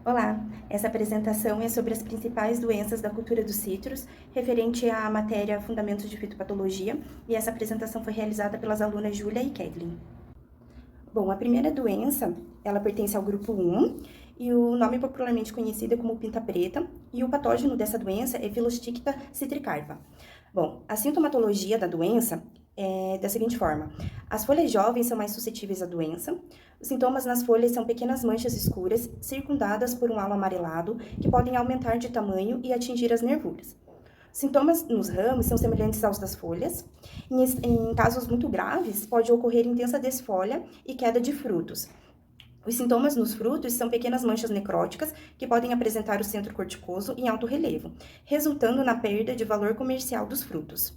Olá, essa apresentação é sobre as principais doenças da cultura dos citros, referente à matéria Fundamentos de Fitopatologia, e essa apresentação foi realizada pelas alunas Júlia e Kathleen. Bom, a primeira doença, ela pertence ao grupo 1, e o nome popularmente conhecido é como pinta preta, e o patógeno dessa doença é Filostichta citricarpa. Bom, a sintomatologia da doença é da seguinte forma: as folhas jovens são mais suscetíveis à doença. Os sintomas nas folhas são pequenas manchas escuras, circundadas por um halo amarelado, que podem aumentar de tamanho e atingir as nervuras. Sintomas nos ramos são semelhantes aos das folhas. Em casos muito graves, pode ocorrer intensa desfolha e queda de frutos. Os sintomas nos frutos são pequenas manchas necróticas que podem apresentar o centro corticoso em alto relevo, resultando na perda de valor comercial dos frutos.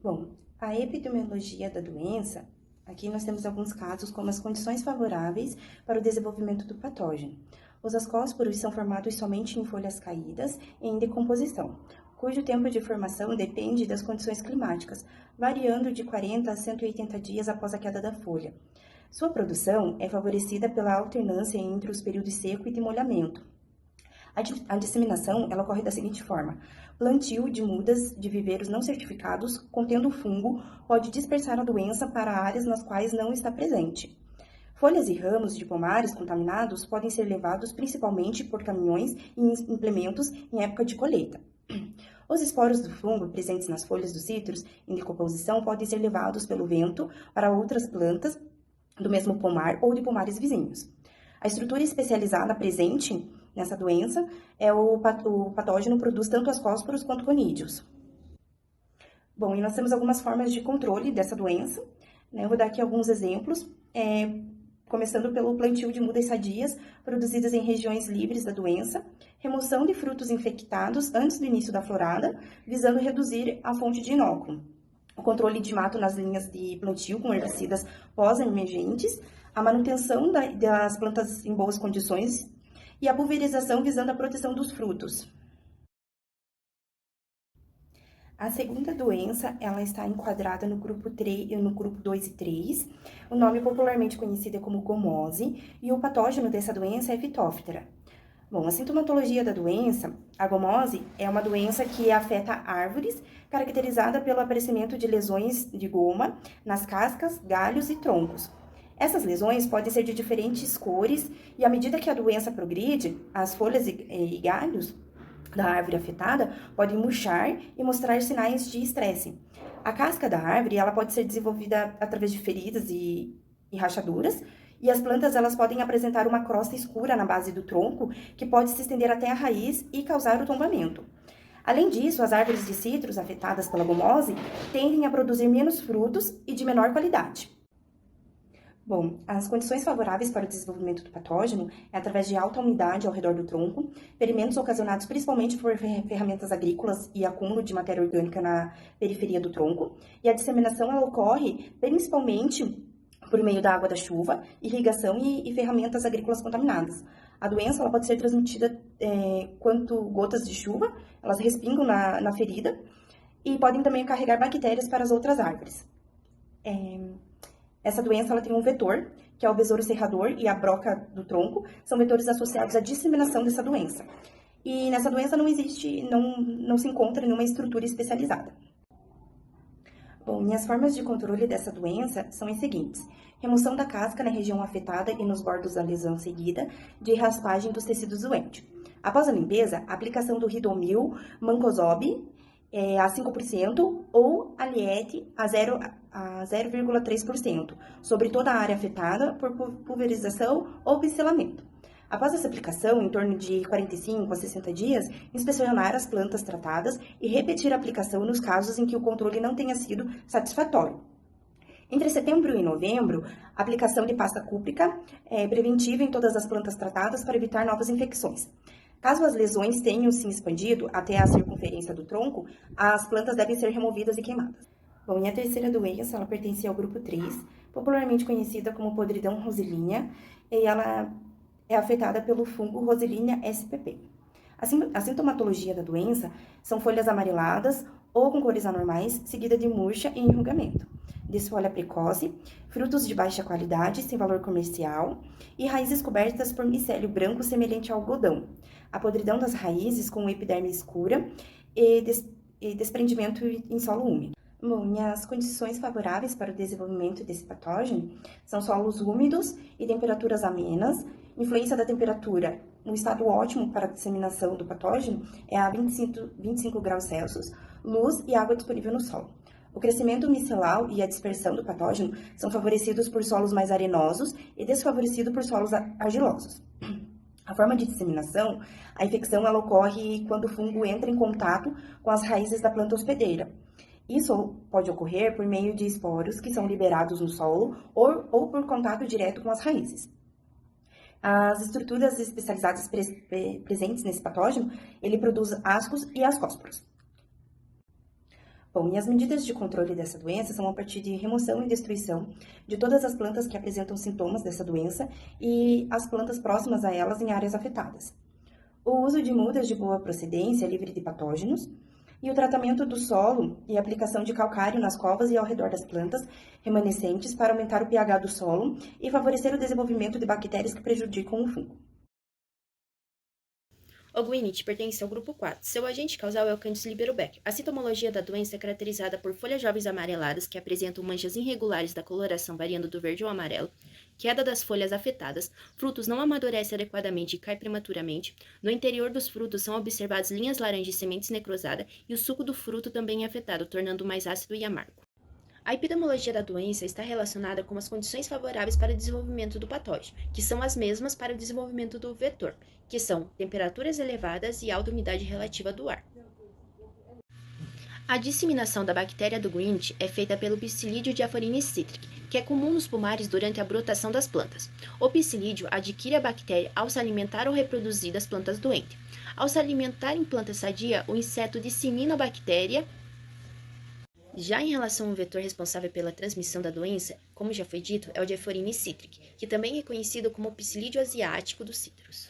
Bom, a epidemiologia da doença, aqui nós temos alguns casos como as condições favoráveis para o desenvolvimento do patógeno. Os ascósporos são formados somente em folhas caídas e em decomposição, cujo tempo de formação depende das condições climáticas, variando de 40 a 180 dias após a queda da folha. Sua produção é favorecida pela alternância entre os períodos seco e de molhamento. A disseminação ela ocorre da seguinte forma: plantio de mudas de viveiros não certificados contendo fungo pode dispersar a doença para áreas nas quais não está presente. Folhas e ramos de pomares contaminados podem ser levados principalmente por caminhões e implementos em época de colheita. Os esporos do fungo presentes nas folhas dos citros em decomposição podem ser levados pelo vento para outras plantas do mesmo pomar ou de pomares vizinhos. A estrutura especializada presente nessa doença é o patógeno produz tanto ascósporos quanto conídeos. Bom, e nós temos algumas formas de controle dessa doença, né? Eu vou dar aqui alguns exemplos, começando pelo plantio de mudas sadias produzidas em regiões livres da doença, remoção de frutos infectados antes do início da florada, visando reduzir a fonte de inóculo. O controle de mato nas linhas de plantio com herbicidas pós-emergentes, a manutenção das plantas em boas condições e a pulverização visando a proteção dos frutos. A segunda doença, ela está enquadrada no grupo 2 e 3. O nome popularmente conhecido é como gomose, e o patógeno dessa doença é Phytophthora. Bom, a sintomatologia da doença, a gomose, é uma doença que afeta árvores, caracterizada pelo aparecimento de lesões de goma nas cascas, galhos e troncos. Essas lesões podem ser de diferentes cores e, à medida que a doença progride, as folhas e galhos da árvore afetada podem murchar e mostrar sinais de estresse. A casca da árvore ela pode ser desenvolvida através de feridas e rachaduras, e as plantas elas podem apresentar uma crosta escura na base do tronco, que pode se estender até a raiz e causar o tombamento. Além disso, as árvores de citros afetadas pela gomose tendem a produzir menos frutos e de menor qualidade. Bom, as condições favoráveis para o desenvolvimento do patógeno é através de alta umidade ao redor do tronco, ferimentos ocasionados principalmente por ferramentas agrícolas e acúmulo de matéria orgânica na periferia do tronco, e a disseminação ela ocorre principalmente por meio da água da chuva, irrigação e ferramentas agrícolas contaminadas. A doença ela pode ser transmitida quanto gotas de chuva, elas respingam na ferida, e podem também carregar bactérias para as outras árvores. Essa doença ela tem um vetor, que é o besouro serrador e a broca do tronco, são vetores associados à disseminação dessa doença. E nessa doença não se encontra nenhuma estrutura especializada. Bom, e as formas de controle dessa doença são as seguintes: remoção da casca na região afetada e nos bordos da lesão seguida de raspagem dos tecidos doentes. Após a limpeza, a aplicação do Ridomil Mancozeb a 5% ou Aliete a 0,3% sobre toda a área afetada por pulverização ou pincelamento. Após essa aplicação, em torno de 45 a 60 dias, inspecionar as plantas tratadas e repetir a aplicação nos casos em que o controle não tenha sido satisfatório. Entre setembro e novembro, a aplicação de pasta cúprica é preventiva em todas as plantas tratadas para evitar novas infecções. Caso as lesões tenham se expandido até a circunferência do tronco, as plantas devem ser removidas e queimadas. Bom, e a terceira doença, ela pertence ao grupo 3, popularmente conhecida como podridão rosilínea, e ela é afetada pelo fungo Roselinia spp. A sintomatologia da doença são folhas amareladas ou com cores anormais, seguida de murcha e enrugamento, desfolha precoce, frutos de baixa qualidade, sem valor comercial, e raízes cobertas por micélio branco semelhante ao algodão, a podridão das raízes com epiderme escura e desprendimento em solo úmido. Bom, e as condições favoráveis para o desenvolvimento desse patógeno são solos úmidos e temperaturas amenas. Influência da temperatura, um estado ótimo para a disseminação do patógeno é a 25 graus Celsius, luz e água disponível no solo. O crescimento micelar e a dispersão do patógeno são favorecidos por solos mais arenosos e desfavorecidos por solos argilosos. A forma de disseminação, a infecção ela ocorre quando o fungo entra em contato com as raízes da planta hospedeira. Isso pode ocorrer por meio de esporos que são liberados no solo ou por contato direto com as raízes. As estruturas especializadas presentes nesse patógeno, ele produz ascos e ascósporos. Bom, e as medidas de controle dessa doença são a partir de remoção e destruição de todas as plantas que apresentam sintomas dessa doença e as plantas próximas a elas em áreas afetadas. O uso de mudas de boa procedência, livre de patógenos, e o tratamento do solo e a aplicação de calcário nas covas e ao redor das plantas remanescentes para aumentar o pH do solo e favorecer o desenvolvimento de bactérias que prejudicam o fungo. O Gwyneth pertence ao grupo 4. Seu agente causal é o Candis liberobac. A sintomologia da doença é caracterizada por folhas jovens amareladas que apresentam manchas irregulares da coloração variando do verde ao amarelo, queda das folhas afetadas, frutos não amadurecem adequadamente e caem prematuramente. No interior dos frutos são observadas linhas laranjas e sementes necrosadas e o suco do fruto também é afetado, tornando-o mais ácido e amargo. A epidemiologia da doença está relacionada com as condições favoráveis para o desenvolvimento do patógeno, que são as mesmas para o desenvolvimento do vetor, que são temperaturas elevadas e alta umidade relativa do ar. A disseminação da bactéria do Gwyneth é feita pelo Psilidium diaphorinis citric, que é comum nos pomares durante a brotação das plantas. O psilídeo adquire a bactéria ao se alimentar ou reproduzir das plantas doentes. Ao se alimentar em planta sadia, o inseto dissemina a bactéria. Já em relação ao vetor responsável pela transmissão da doença, como já foi dito, é o Diaphorinis citric, que também é conhecido como o psilídeo asiático dos citros.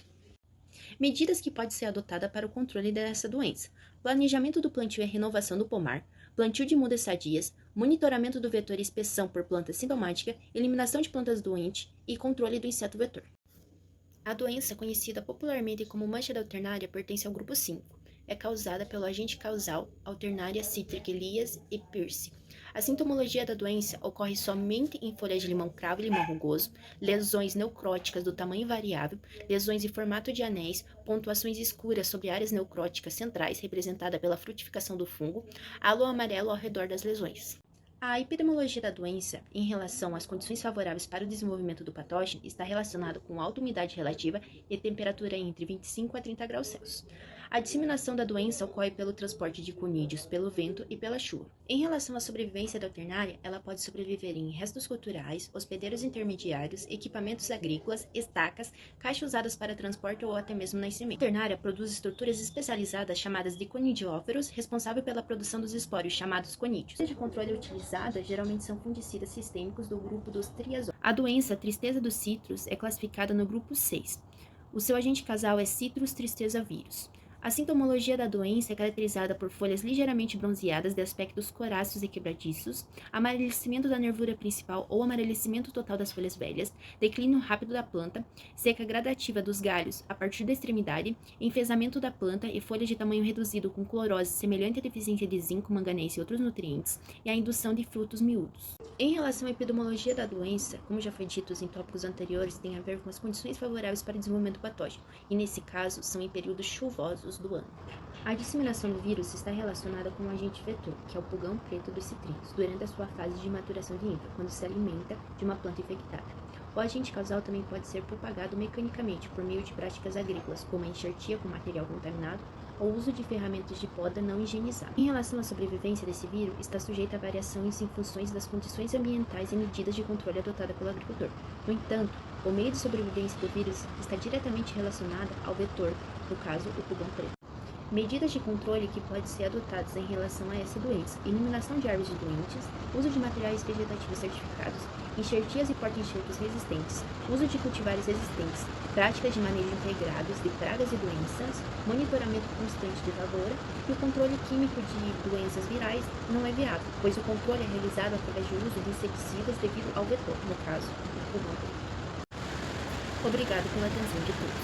Medidas que podem ser adotadas para o controle dessa doença: planejamento do plantio e renovação do pomar, plantio de mudas sadias, monitoramento do vetor e inspeção por planta sintomática, eliminação de plantas doentes e controle do inseto vetor. A doença, conhecida popularmente como mancha da alternária, pertence ao grupo 5. É causada pelo agente causal Alternaria citrica Elias e Pearce. A sintomologia da doença ocorre somente em folhas de limão cravo e limão rugoso, lesões necróticas do tamanho variável, lesões em formato de anéis, pontuações escuras sobre áreas necróticas centrais, representada pela frutificação do fungo, halo amarelo ao redor das lesões. A epidemiologia da doença, em relação às condições favoráveis para o desenvolvimento do patógeno, está relacionada com alta umidade relativa e temperatura entre 25 a 30 graus Celsius. A disseminação da doença ocorre pelo transporte de conídeos, pelo vento e pela chuva. Em relação à sobrevivência da alternária, ela pode sobreviver em restos culturais, hospedeiros intermediários, equipamentos agrícolas, estacas, caixas usadas para transporte ou até mesmo nascimento. A alternária produz estruturas especializadas chamadas de conidióferos, responsável pela produção dos espórios chamados conídeos. As de controle utilizadas geralmente são fungicidas sistêmicos do grupo dos triazólicos. A doença tristeza dos citros é classificada no grupo 6. O seu agente causal é Citrus tristeza vírus. A sintomologia da doença é caracterizada por folhas ligeiramente bronzeadas de aspectos coráceos e quebradiços, amarelecimento da nervura principal ou amarelecimento total das folhas velhas, declínio rápido da planta, seca gradativa dos galhos a partir da extremidade, enfesamento da planta e folhas de tamanho reduzido com clorose semelhante à deficiência de zinco, manganês e outros nutrientes, e a indução de frutos miúdos. Em relação à epidemiologia da doença, como já foi dito em tópicos anteriores, tem a ver com as condições favoráveis para o desenvolvimento do patógeno, e nesse caso são em períodos chuvosos do ano. A disseminação do vírus está relacionada com o agente vetor, que é o pulgão preto dos citrídeos, durante a sua fase de maturação de ninfa, quando se alimenta de uma planta infectada. O agente causal também pode ser propagado mecanicamente por meio de práticas agrícolas, como a enxertia com material contaminado ou uso de ferramentas de poda não higienizadas. Em relação à sobrevivência desse vírus, está sujeita a variações em funções das condições ambientais e medidas de controle adotadas pelo agricultor. No entanto, o meio de sobrevivência do vírus está diretamente relacionado ao vetor, no caso, o pulgão preto. Medidas de controle que podem ser adotadas em relação a essa doença: eliminação de árvores doentes, uso de materiais vegetativos certificados, enxertias e porta-enxertos resistentes, uso de cultivares resistentes, práticas de manejo integrados de pragas e doenças, monitoramento constante de lavoura e o controle químico de doenças virais não é viável, pois o controle é realizado através de uso de inseticidas devido ao vetor, no caso, o rótulo. Obrigado pela atenção de todos.